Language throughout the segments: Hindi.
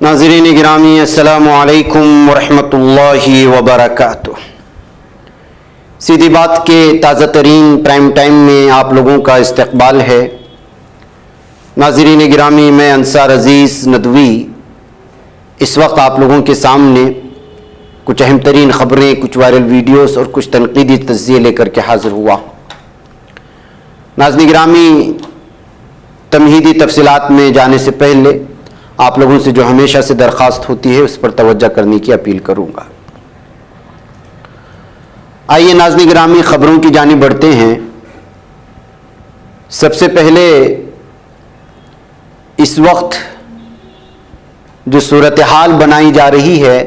नाज़रीन गिरामी अस्सलामु अलैकुम वरहमतुल्लाहि वबरकातुह। सीधी बात के ताज़ा तरीन प्राइम टाइम में आप लोगों का इस्तकबाल है। नाज़रीन गिरामी, मैं अंसार अज़ीज़ नदवी इस वक्त आप लोगों के सामने कुछ अहम तरीन ख़बरें, कुछ वायरल वीडियोस और कुछ तनक़ीदी तज़किये लेकर के हाज़िर हुआ। नाज़रीन गिरामी, तमहीदी तफसीलात में जाने से पहले आप लोगों से जो हमेशा से दरख्वास्त होती है उस पर तवज्जो करने की अपील करूंगा। आइए नाज़रीन गिरामी, खबरों की जानिब बढ़ते हैं। सबसे पहले इस वक्त जो सूरत हाल बनाई जा रही है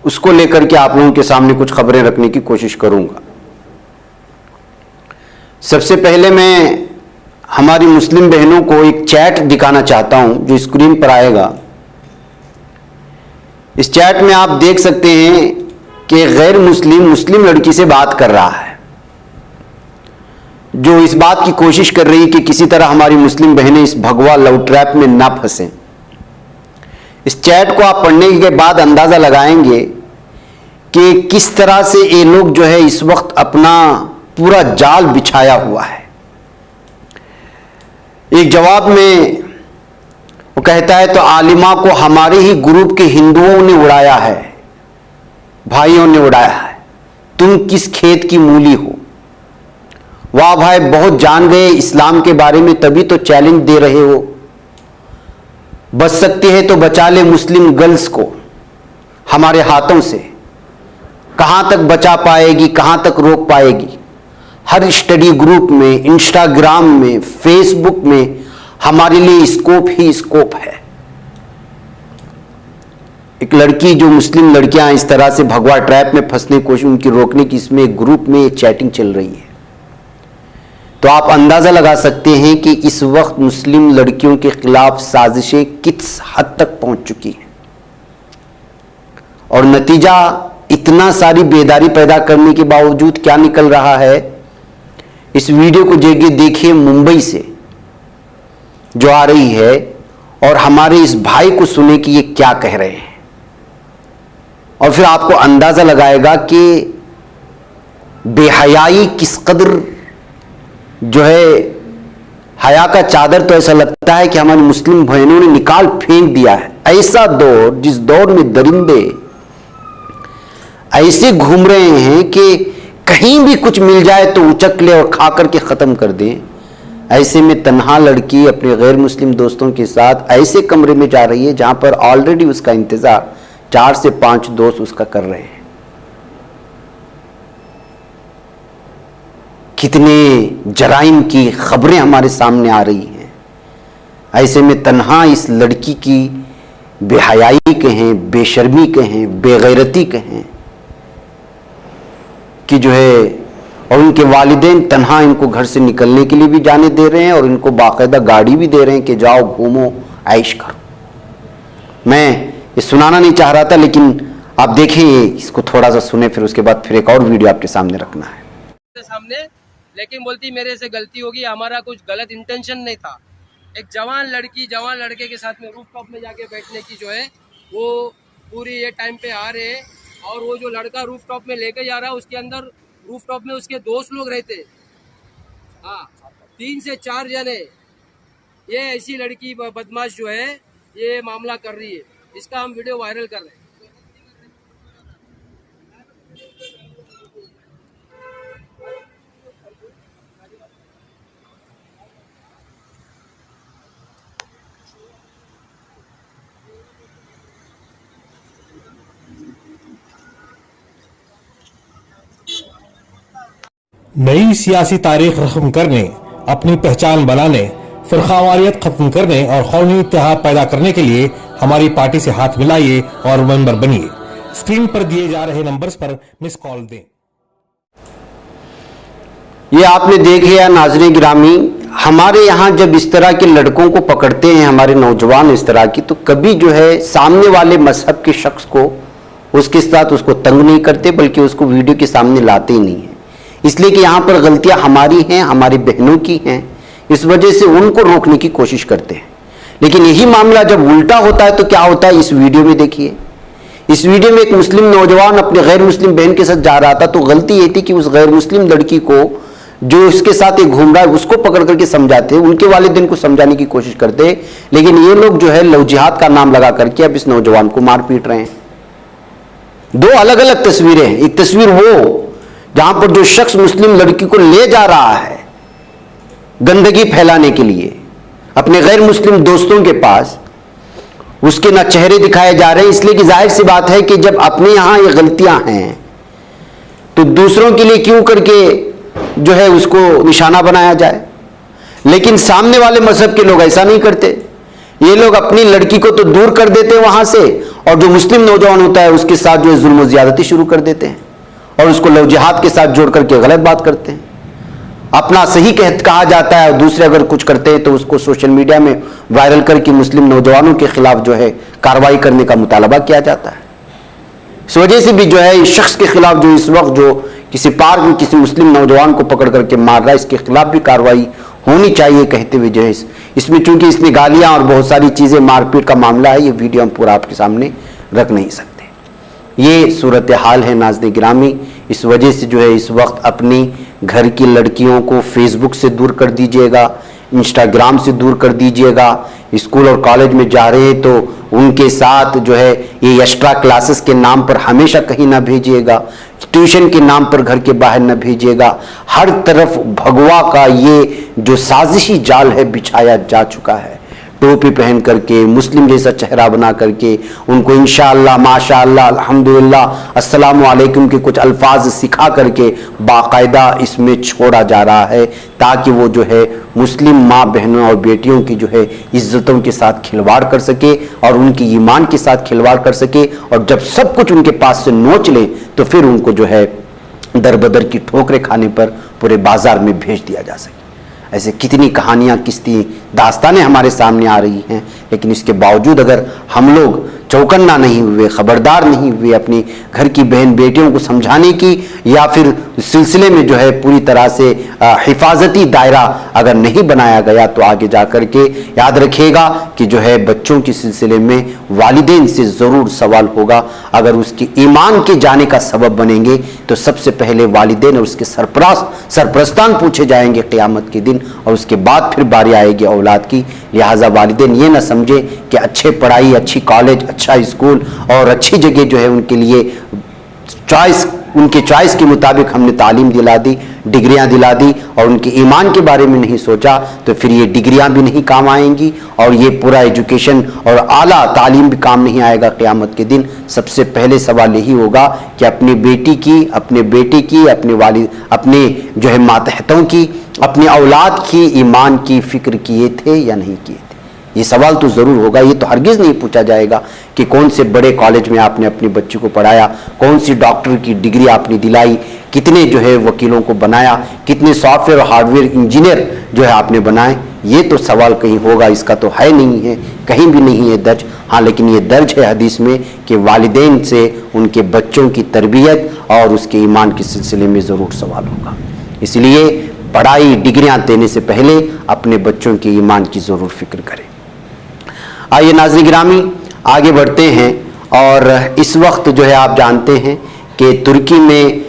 उसको लेकर के आप लोगों के सामने कुछ खबरें रखने की कोशिश करूंगा। सबसे पहले मैं हमारी मुस्लिम बहनों को एक चैट दिखाना चाहता हूं जो स्क्रीन पर आएगा। इस चैट में आप देख सकते हैं कि गैर मुस्लिम लड़की से बात कर रहा है, जो इस बात की कोशिश कर रही है कि किसी तरह हमारी मुस्लिम बहनें इस भगवा लव ट्रैप में ना फंसें। इस चैट को आप पढ़ने के बाद अंदाजा लगाएंगे कि किस तरह से ये लोग जो है इस वक्त अपना पूरा जाल बिछाया हुआ है। एक जवाब में वो कहता है, तो आलिमा को हमारे ही ग्रुप के हिंदुओं ने उड़ाया है, भाइयों ने उड़ाया है, तुम किस खेत की मूली हो। वाह भाई, बहुत जान गए इस्लाम के बारे में, तभी तो चैलेंज दे रहे हो। बच सकते हैं तो बचा ले मुस्लिम गर्ल्स को हमारे हाथों से। कहां तक बचा पाएगी, कहां तक रोक पाएगी। हर स्टडी ग्रुप में, इंस्टाग्राम में, फेसबुक में हमारे लिए स्कोप ही स्कोप है। एक लड़की, जो मुस्लिम लड़कियां इस तरह से भगवा ट्रैप में फंसने की कोशिश, उनकी रोकने की इसमें एक ग्रुप में एक चैटिंग चल रही है। तो आप अंदाजा लगा सकते हैं कि इस वक्त मुस्लिम लड़कियों के खिलाफ साजिशें किस हद तक पहुंच चुकी हैं और नतीजा इतना सारी बेदारी पैदा करने के बावजूद क्या निकल रहा है। इस वीडियो को देखिए, मुंबई से जो आ रही है, और हमारे इस भाई को सुने कि ये क्या कह रहे हैं, और फिर आपको अंदाजा लगाएगा कि बेहयाई किस कदर जो है। हया का चादर तो ऐसा लगता है कि हमारी मुस्लिम बहनों ने निकाल फेंक दिया है। ऐसा दौर, जिस दौर में दरिंदे ऐसे घूम रहे हैं कि कहीं भी कुछ मिल जाए तो उचक ले और खा करके खत्म कर दें, ऐसे में तन्हा लड़की अपने गैर मुस्लिम दोस्तों के साथ ऐसे कमरे में जा रही है जहां पर ऑलरेडी उसका इंतजार 4 से 5 दोस्त उसका कर रहे हैं। कितने जराइम की खबरें हमारे सामने आ रही हैं। ऐसे में तन्हा इस लड़की की बेहयाई कहें, बेशर्मी कहें, बेगैरती कहें कि जो है, और उनके वालिदैन तन्हा इनको घर से निकलने के लिए भी जाने दे रहे हैं और इनको बाकायदा गाड़ी भी दे रहे हैं कि जाओ घूमो, ऐश करो। मैं ये सुनाना नहीं चाह रहा था, लेकिन आप देखिए, इसको थोड़ा सा सुने, फिर उसके बाद फिर एक और वीडियो आपके सामने रखना है सामने। लेकिन बोलती मेरे से गलती होगी, हमारा कुछ गलत इंटेंशन नहीं था। एक जवान लड़की जवान लड़के के साथ में रूफटॉप में जाके बैठने की जो है वो पूरी ये टाइम पे आ रहे हैं, और वो जो लड़का रूफटॉप में लेके जा रहा है उसके अंदर रूफटॉप में उसके दोस्त लोग रहते। हाँ, 3 से 4 जने। ये ऐसी लड़की बदमाश जो है ये मामला कर रही है, इसका हम वीडियो वायरल कर रहे हैं। नई सियासी तारीख रस्म करने, अपनी पहचान बनाने, फिरकावारियत खत्म करने और कौमी इत्तेहाद पैदा करने के लिए हमारी पार्टी से हाथ मिलाइए और मेंबर बनिए। स्क्रीन पर दिए जा रहे नंबर्स पर मिस कॉल दें। ये आपने देख लिया नाज़रीन गिरामी, हमारे यहाँ जब इस तरह के लड़कों को पकड़ते हैं हमारे नौजवान इस तरह की, तो कभी जो है सामने वाले मजहब के शख्स को, उसके साथ उसको तंग नहीं करते, बल्कि उसको वीडियो के सामने लाते ही नहीं है। इसलिए कि यहाँ पर गलतियाँ हमारी हैं, हमारी बहनों की हैं, इस वजह से उनको रोकने की कोशिश करते हैं। लेकिन यही मामला जब उल्टा होता है तो क्या होता है, इस वीडियो में देखिए। इस वीडियो में एक मुस्लिम नौजवान अपने गैर मुस्लिम बहन के साथ जा रहा था, तो गलती ये थी कि उस गैर मुस्लिम लड़की को जो इसके साथ एक घूम रहा है उसको पकड़ करके समझाते, उनके वालिदैन को समझाने की कोशिश करते, लेकिन ये लोग जो है लव जिहाद का नाम लगा करके अब इस नौजवान को मार पीट रहे हैं। दो अलग अलग तस्वीरें हैं। एक तस्वीर वो जहां पर जो शख्स मुस्लिम लड़की को ले जा रहा है गंदगी फैलाने के लिए अपने गैर मुस्लिम दोस्तों के पास, उसके ना चेहरे दिखाए जा रहे हैं, इसलिए कि जाहिर सी बात है कि जब अपने यहां ये गलतियां हैं तो दूसरों के लिए क्यों करके जो है उसको निशाना बनाया जाए। लेकिन सामने वाले मजहब के लोग ऐसा नहीं करते। ये लोग अपनी लड़की को तो दूर कर देते हैं वहां से, और जो मुस्लिम नौजवान होता है उसके साथ जो है जुल्म ज्यादती शुरू कर देते हैं और उसको लव जिहाद के साथ जोड़ करके गलत बात करते हैं। अपना सही कहा जाता है और दूसरे अगर कुछ करते हैं तो उसको सोशल मीडिया में वायरल करके मुस्लिम नौजवानों के खिलाफ जो है कार्रवाई करने का मुतालबा किया जाता है। इस वजह से भी जो है इस शख्स के खिलाफ जो इस वक्त जो किसी पार्क में किसी मुस्लिम नौजवान को पकड़ करके मार रहा है, इसके खिलाफ भी कार्रवाई होनी चाहिए कहते हुए जो है इसमें चूंकि इसने गालियां और बहुत सारी चीजें मारपीट का मामला है, ये वीडियो हम पूरा आपके सामने रख नहीं सकते। ये सूरत हाल है नाज़रीन गिरामी। इस वजह से जो है इस वक्त अपनी घर की लड़कियों को फेसबुक से दूर कर दीजिएगा, इंस्टाग्राम से दूर कर दीजिएगा। स्कूल और कॉलेज में जा रहे हैं तो उनके साथ जो है ये एक्स्ट्रा क्लासेस के नाम पर हमेशा कहीं ना भेजिएगा, ट्यूशन के नाम पर घर के बाहर न भेजिएगा। हर तरफ भगवा का ये जो साजिशी जाल है बिछाया जा चुका है। टोपी पहन करके मुस्लिम जैसा चेहरा बना करके उनको इंशाअल्लाह माशाअल्लाह अल्हम्दुलिल्लाह अस्सलामु अलैकुम के कुछ अल्फाज सिखा करके बाकायदा इसमें छोड़ा जा रहा है, ताकि वो जो है मुस्लिम माँ बहनों और बेटियों की जो है इज्जतों के साथ खिलवाड़ कर सके और उनकी ईमान के साथ खिलवाड़ कर सके, और जब सब कुछ उनके पास से नोच ले तो फिर उनको जो है दर बदर की ठोकरें खाने पर पूरे बाजार में भेज दिया जा सके। ऐसे कितनी कहानियाँ कितनी दास्तानें हमारे सामने आ रही हैं, लेकिन इसके बावजूद अगर हम लोग चौकन्ना नहीं हुए, खबरदार नहीं हुए, अपनी घर की बहन बेटियों को समझाने की या फिर सिलसिले में जो है पूरी तरह से हिफाजती दायरा अगर नहीं बनाया गया तो आगे जा कर के याद रखिएगा कि जो है बच्चों के सिलसिले में वालिदैन से ज़रूर सवाल होगा। अगर उसके ईमान के जाने का सबब बनेंगे तो सबसे पहले वालिदैन और उसके सरपरस्तान पूछे जाएंगे क़यामत के दिन, और उसके बाद फिर बारी आएगी औलाद की। लिहाजा वालिदैन ये ना समझे कि अच्छे पढ़ाई, अच्छी कॉलेज, अच्छा स्कूल और अच्छी जगह जो है उनके लिए चॉइस, उनके चॉइस के मुताबिक हमने तालीम दिला दी, डिग्रियां दिला दी और उनके ईमान के बारे में नहीं सोचा, तो फिर ये डिग्रियां भी नहीं काम आएंगी और ये पूरा एजुकेशन और आला तालीम भी काम नहीं आएगा क़यामत के दिन। सबसे पहले सवाल यही होगा कि अपनी बेटी की, अपने बेटे की, अपने जो है मातहतों की, अपनी औलाद की ईमान की फिक्र किए थे या नहीं किए थे। ये सवाल तो ज़रूर होगा। ये तो हरगिज़ नहीं पूछा जाएगा कि कौन से बड़े कॉलेज में आपने अपने बच्चे को पढ़ाया, कौन सी डॉक्टर की डिग्री आपने दिलाई, कितने जो है वकीलों को बनाया, कितने सॉफ्टवेयर और हार्डवेयर इंजीनियर जो है आपने बनाए। ये तो सवाल कहीं होगा, इसका तो है नहीं है, कहीं भी नहीं है दर्ज। हाँ, लेकिन ये दर्ज है हदीस में कि वालिदैन से उनके बच्चों की तरबियत और उसके ईमान के सिलसिले में ज़रूर सवाल होगा। इसलिए पढ़ाई, डिग्रियां देने से पहले अपने बच्चों के ईमान की ज़रूर फिक्र करें। आइए नाज़रीन गिरामी आगे बढ़ते हैं। और इस वक्त जो है आप जानते हैं कि तुर्की में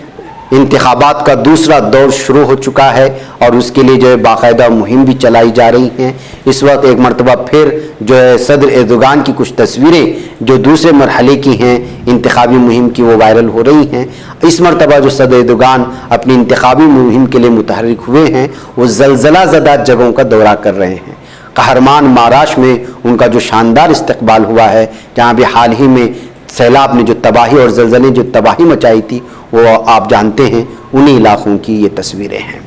इंतखाबात का दूसरा दौर शुरू हो चुका है और उसके लिए जो है बाकायदा मुहिम भी चलाई जा रही हैं। इस वक्त एक मरतबा फिर जो है सदर एर्दोगान की कुछ तस्वीरें जो दूसरे मरहले की हैं इंतखाबी मुहिम की, वो वायरल हो रही हैं। इस मरतबा जो सदर एर्दोगान अपनी इंतखाबी मुहिम के लिए मुतहर्रिक हुए हैं, वो ज़लज़ला ज़दा जगहों का दौरा कर रहे हैं। कहरमान महाराष्ट्र में उनका जो शानदार इस्तकबाल हुआ है, जहाँ भी हाल ही में सैलाब ने जो तबाही और ज़लज़ले ने जो तबाही मचाई थी, वो आप जानते हैं, उन्हीं इलाकों की ये तस्वीरें हैं।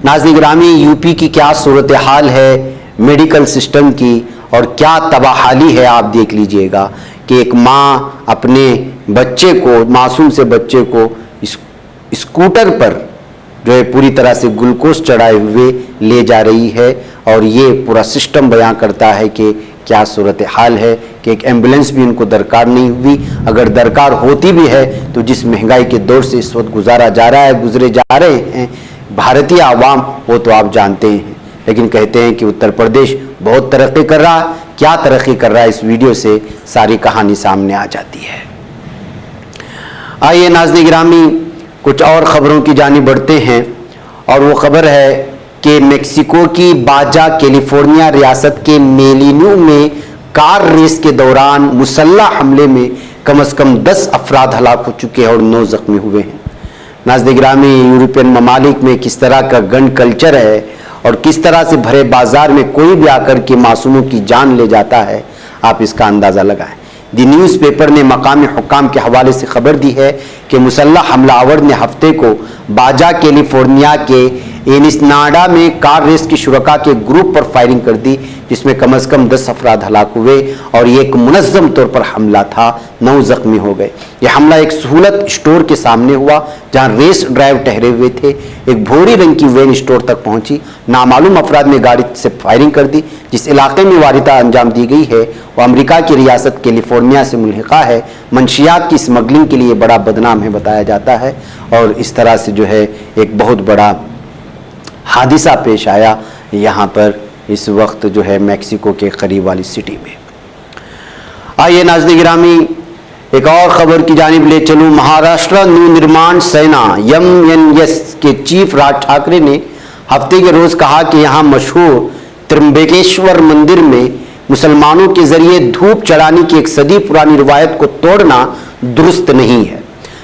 नाज़रीन गिरामी, यूपी की क्या सूरत हाल है मेडिकल सिस्टम की और क्या तबाहाली है, आप देख लीजिएगा कि एक माँ अपने बच्चे को, मासूम से बच्चे को स्कूटर पर जो है पूरी तरह से ग्लूकोज चढ़ाए हुए ले जा रही है, और ये पूरा सिस्टम बयां करता है कि क्या सूरत हाल है कि एक एम्बुलेंस भी उनको दरकार नहीं हुई। अगर दरकार होती भी है तो जिस महंगाई के दौर से इस वक्त गुजरे जा रहे हैं भारतीय आवाम, वो तो आप जानते हैं। लेकिन कहते हैं कि उत्तर प्रदेश बहुत तरक्की कर रहा है। क्या तरक्की कर रहा है, इस वीडियो से सारी कहानी सामने आ जाती है। आइए नाज़रीन गिरामी, कुछ और खबरों की जानिब बढ़ते हैं, और वो खबर है कि मेक्सिको की बाजा कैलिफोर्निया रियासत के मेलिन्यू में कार रेस के दौरान मुसल्लह हमले में कम से कम 10 अफराद हलाक हो चुके हैं और 9 जख्मी हुए हैं। नाज़रीन गिरामी, यूरोपियन ममालिक में किस तरह का गन कल्चर है और किस तरह से भरे बाजार में कोई भी आकर के मासूमों की जान ले जाता है, आप इसका अंदाज़ा लगाएं। दी न्यूज़पेपर ने मकामी हुक्काम के हवाले से खबर दी है कि मुसल्लह हमलावर ने हफ्ते को बाजा कैलिफोर्निया के एनिस्नाडा में कार रेस की शुरका के ग्रुप पर फायरिंग कर दी, जिसमें कम से कम 10 अफराद हलाक हुए और ये एक मुनज़्ज़म तौर पर हमला था। 9 जख्मी हो गए। यह हमला एक सहूलत स्टोर के सामने हुआ जहां रेस ड्राइव ठहरे हुए थे। एक भूरी रंग की वैन स्टोर तक पहुंची। नामालूम अफराद ने गाड़ी से फायरिंग कर दी। जिस इलाके में वारदात अंजाम दी गई है वह अमेरिका की रियासत कैलिफोर्निया से मुल्हिका है। मंशियात की स्मगलिंग के लिए बड़ा बदनाम है बताया जाता है, और इस तरह से जो है एक बहुत बड़ा हादिसा पेश आया यहाँ पर इस वक्त जो है मैक्सिको के करीब वाली सिटी में। आइए नाज़रीन गिरामी, एक और खबर की जानिब ले चलूँ। महाराष्ट्र नवनिर्माण सेना MNS के चीफ राज ठाकरे ने हफ्ते के रोज कहा कि यहाँ मशहूर त्र्यंबकेश्वर मंदिर में मुसलमानों के जरिए धूप चढ़ाने की एक सदी पुरानी रिवायत को तोड़ना दुरुस्त नहीं है।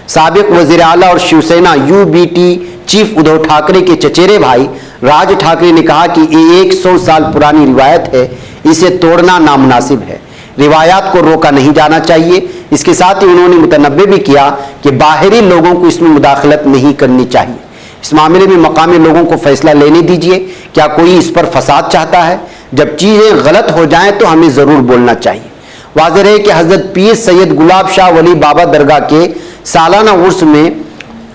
साबिक वजीर आला और शिवसेना UBT चीफ उद्धव ठाकरे के चचेरे भाई राज ठाकरे ने कहा कि ये 100 साल पुरानी रिवायत है, इसे तोड़ना नामुनासिब है। रिवायात को रोका नहीं जाना चाहिए। इसके साथ ही उन्होंने मुतनब्बे भी किया कि बाहरी लोगों को इसमें मुदाखलत नहीं करनी चाहिए। इस मामले में मकामी लोगों को फैसला लेने दीजिए। क्या कोई इस पर फसाद चाहता है? जब चीजें गलत हो जाएं तो हमें जरूर बोलना चाहिए। वाज़ेह है कि हजरत पीर सैयद गुलाब शाह वली बाबा दरगाह के सालाना उर्स में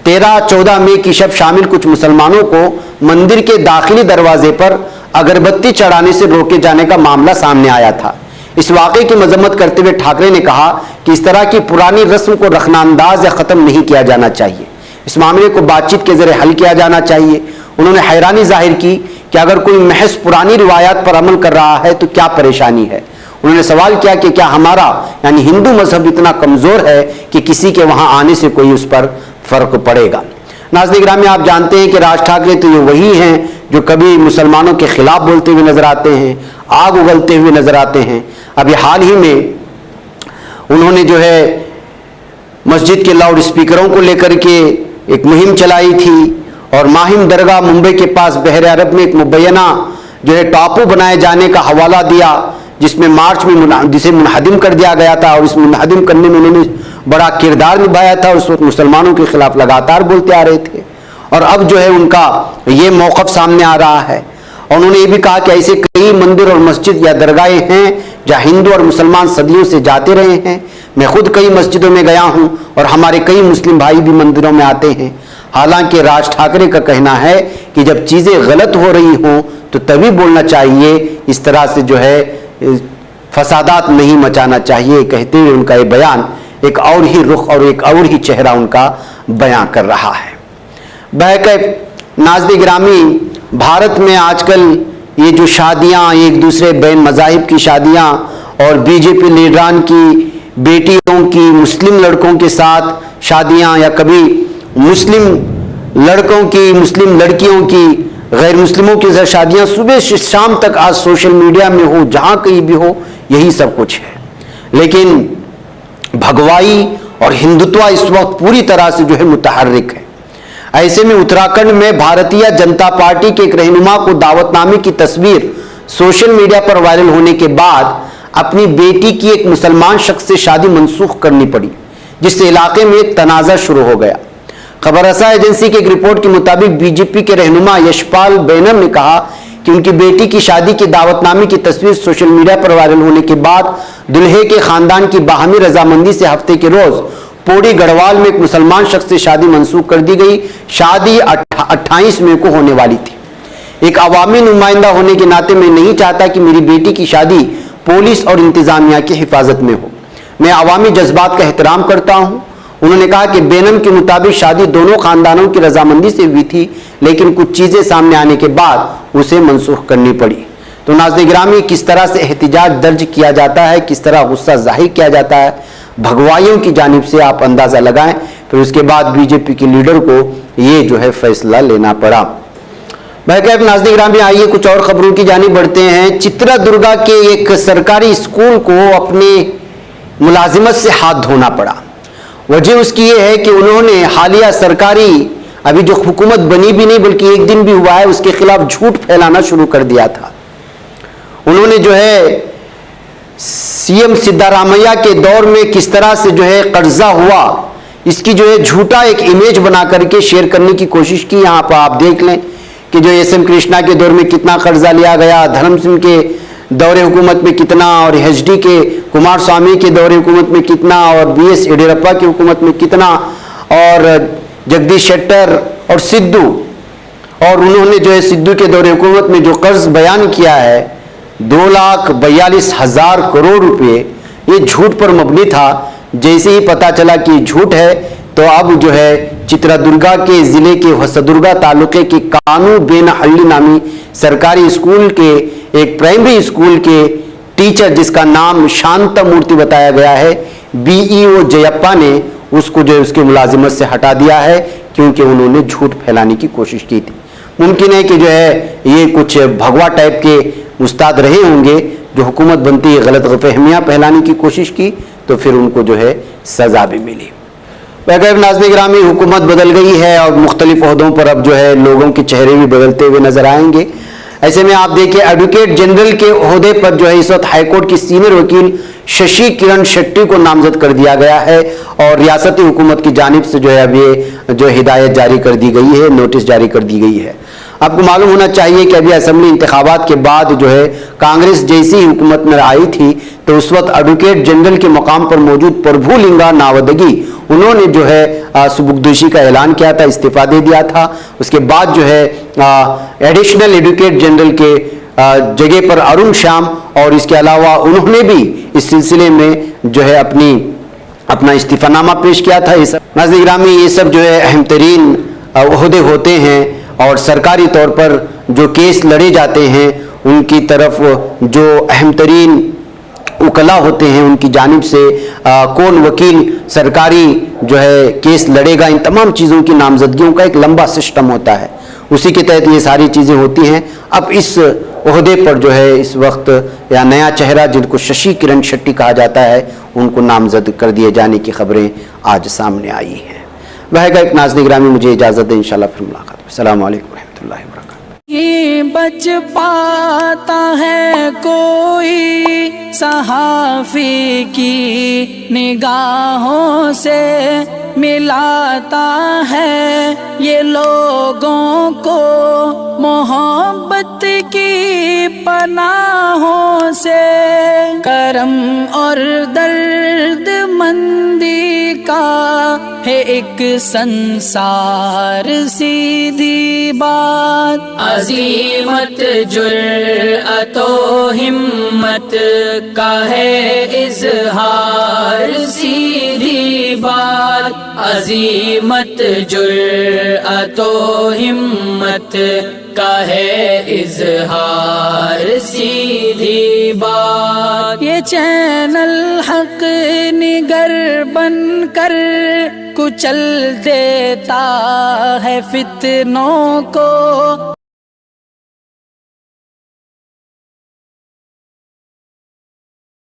13-14 मई की शब शामिल कुछ मुसलमानों को मंदिर के दाखिली दरवाजे पर अगरबत्ती चढ़ाने से रोके जाने का मामला सामने आया था। इस वाक़े की मजम्मत करते हुए ठाकरे ने कहा कि इस तरह की पुरानी रस्म को रखनांदाज या ख़त्म नहीं किया जाना चाहिए। इस मामले को बातचीत के जरिए हल किया जाना चाहिए। उन्होंने हैरानी जाहिर की कि अगर कोई महज पुरानी रिवायात पर अमल कर रहा है तो क्या परेशानी है। उन्होंने सवाल किया कि क्या हमारा यानी हिंदू मजहब इतना कमज़ोर है कि किसी के वहाँ आने से कोई उस पर फ़र्क पड़ेगा। नाज़रीन गिरामी, आप जानते हैं कि राज ठाकरे तो ये वही हैं जो कभी मुसलमानों के खिलाफ बोलते हुए नजर आते हैं, आग उगलते हुए नजर आते हैं। अभी हाल ही में उन्होंने जो है मस्जिद के लाउड स्पीकरों को लेकर के एक मुहिम चलाई थी और माहिम दरगाह मुंबई के पास बहरे अरब में एक मुबैना जो है टापू बनाए जाने का हवाला दिया, जिसमें मार्च में जिसे मुनहदिम कर दिया गया था और इस मुनहदिम करने में उन्होंने बड़ा किरदार निभाया था। उस वक्त मुसलमानों के खिलाफ लगातार बोलते आ रहे थे और अब जो है उनका ये मौक़िफ़ सामने आ रहा है। और उन्होंने ये भी कहा कि ऐसे कई मंदिर और मस्जिद या दरगाहें हैं जहाँ हिंदू और मुसलमान सदियों से जाते रहे हैं। मैं खुद कई मस्जिदों में गया हूँ और हमारे कई मुस्लिम भाई भी मंदिरों में आते हैं। हालांकि राज ठाकरे का कहना है कि जब चीज़ें गलत हो रही हों तो तभी बोलना चाहिए, इस तरह से जो है फसादात नहीं मचाना चाहिए। कहते हुए उनका ये बयान एक और ही रुख और एक और ही चेहरा उनका बयां कर रहा है। बहरकैफ नाज़रीन गिरामी, भारत में आजकल ये जो शादियां, एक दूसरे बैन मज़ाहिब की शादियां और बीजेपी लीडरान की बेटियों की मुस्लिम लड़कों के साथ शादियां या कभी मुस्लिम लड़कों की मुस्लिम लड़कियों की गैर मुस्लिमों के साथ शादियां सुबह से शाम तक आज सोशल मीडिया में हो, जहां कहीं भी हो, यही सब कुछ है। लेकिन भगवाई और हिंदुत्व इस वक्त पूरी तरह से जो है मुतहर्रिक है। ऐसे में उत्तराखंड में भारतीय जनता पार्टी के एक रहनुमा को दावतनामे की तस्वीर सोशल मीडिया पर वायरल होने के बाद अपनी बेटी की एक मुसलमान शख्स से शादी मनसूख करनी पड़ी, जिससे इलाके में एक तनाज़ा शुरू हो गया। खबर रसा एजेंसी की एक रिपोर्ट के मुताबिक बीजेपी के रहनुमा यशपाल बेनम ने कहा कि उनकी बेटी की शादी की दावतनामे की तस्वीर सोशल मीडिया पर वायरल होने के बाद दुल्हे के खानदान की बाहमी रजामंदी से हफ्ते के रोज पौड़ी गढ़वाल में एक मुसलमान शख्स से शादी मनसूख कर दी गई। शादी 28 मई को होने वाली थी। एक अवामी नुमाइंदा होने के नाते मैं नहीं चाहता कि मेरी बेटी की शादी पुलिस और इंतजामिया की हिफाजत में हो। मैं अवामी जज्बात का एहतराम करता हूँ। उन्होंने कहा कि बेनम के मुताबिक शादी दोनों खानदानों की रजामंदी से हुई थी, लेकिन कुछ चीजें सामने आने के बाद उसे मनसूख करनी पड़ी। तो नाज़रीन गिरामी, किस तरह से एहतिजाज दर्ज किया जाता है, किस तरह गुस्सा जाहिर किया जाता है भगवाइयों की जानिब से, आप अंदाज़ा लगाएं। फिर उसके बाद बीजेपी के लीडर को ये जो है फैसला लेना पड़ा। बहरकैफ नाज़रीन गिरामी, आइए कुछ और खबरों की जानिब बढ़ते हैं। चित्रदुर्गा के एक सरकारी स्कूल को अपने मुलाजिमत से हाथ धोना पड़ा। वजह उसकी ये है कि उन्होंने हालिया सरकारी, अभी जो हुकूमत बनी भी नहीं बल्कि एक दिन भी हुआ है, उसके खिलाफ झूठ फैलाना शुरू कर दिया था। उन्होंने जो है सीएम सिद्धारामैया के दौर में किस तरह से जो है कर्जा हुआ, इसकी जो है झूठा एक इमेज बना करके शेयर करने की कोशिश की। यहाँ पर आप देख लें कि जो एसएम कृष्णा के दौर में कितना कर्जा लिया गया, धर्म सिंह के दौरे हुकूमत में कितना, और एचडी के कुमार स्वामी के दौरे हुकूमत में कितना, और बीएस येडियुरप्पा की हुकूमत में कितना, और जगदीश शेट्टर और सिद्धू, और उन्होंने जो है सिद्धू के दौरे हुकूमत में जो कर्ज बयान किया है 2,42,000 करोड़ रुपए, ये झूठ पर मबनी था। जैसे ही पता चला कि झूठ है तो अब जो है चित्रदुर्गा के जिले के हसदुर्गा तालुके के कानू बेनहल्ली नामी सरकारी स्कूल के एक प्राइमरी स्कूल के टीचर, जिसका नाम शांता मूर्ति बताया गया है, बीईओ जयप्पा ने उसको जो है उसकी मुलाजिमत से हटा दिया है, क्योंकि उन्होंने झूठ फैलाने की कोशिश की थी। मुमकिन है कि जो है ये कुछ भगवा टाइप के उस्ताद रहे होंगे, जो हुकूमत बनती है गलत फहमियाँ फैलाने की कोशिश की, तो फिर उनको जो है सजा भी मिली। वैसे नाज़रीन गिरामी, हुकूमत बदल गई है और मुख्तलिफ ओहदों पर अब जो है लोगों के चेहरे भी बदलते हुए नजर आएंगे। ऐसे में आप देखिए, एडवोकेट जनरल के ओहदे पर जो है इस वक्त हाईकोर्ट की सीनियर वकील शशि किरण शेट्टी को नामजद कर दिया गया है, और रियासती हुकूमत की जानिब से जो है अब ये जो हिदायत जारी कर दी गई है, नोटिस जारी कर दी गई है। आपको मालूम होना चाहिए कि अभी असेंबली इंतखाबात के बाद जो है कांग्रेस जैसी ही हुकूमत में आई थी, तो उस वक्त एडवोकेट जनरल के मकाम पर मौजूद प्रभुलिंगा नावदगी, उन्होंने जो है सुबुकदोशी का ऐलान किया था, इस्तीफा दे दिया था। उसके बाद जो है एडिशनल एडवोकेट जनरल के जगह पर अरुण श्याम, और इसके अलावा उन्होंने भी इस सिलसिले में जो है अपना इस्तीफानामा पेश किया था। नाज़रीन गिरामी, ये सब जो है अहम तरीन ओहदे होते हैं, और सरकारी तौर पर जो केस लड़े जाते हैं उनकी तरफ जो अहम तरीन उकला होते हैं उनकी जानिब से कौन वकील सरकारी जो है केस लड़ेगा, इन तमाम चीज़ों की नामजदगियों का एक लंबा सिस्टम होता है, उसी के तहत ये सारी चीज़ें होती हैं। अब इस ओहदे पर जो है इस वक्त या नया चेहरा जिनको शशि किरण शेट्टी कहा जाता है, उनको नामजद कर दिए जाने की खबरें आज सामने आई हैं। वह एक नाज़रीन गिरामी, मुझे इजाज़त दें, इंशाल्लाह फिर मुलाकात। अस्सलाम वालेकुम रहमतुल्लाहि व बरकातुहू। ये बच पाता है कोई सहाफ़ी की निगाहों से, मिलाता है ये लोगों को मोहब्बत की पनाहों से। करम और दर्द मंदी का है एक संसार, सीधी बात। अज़ीमत जुर्अतो हिम्मत का है इज़हार, सीधी बात। अज़ीमत जुर्अतो हिम्मत का है इज़हार, सीधी बात। ये चैनल हक निगर बनकर कुचल देता है फितनों को।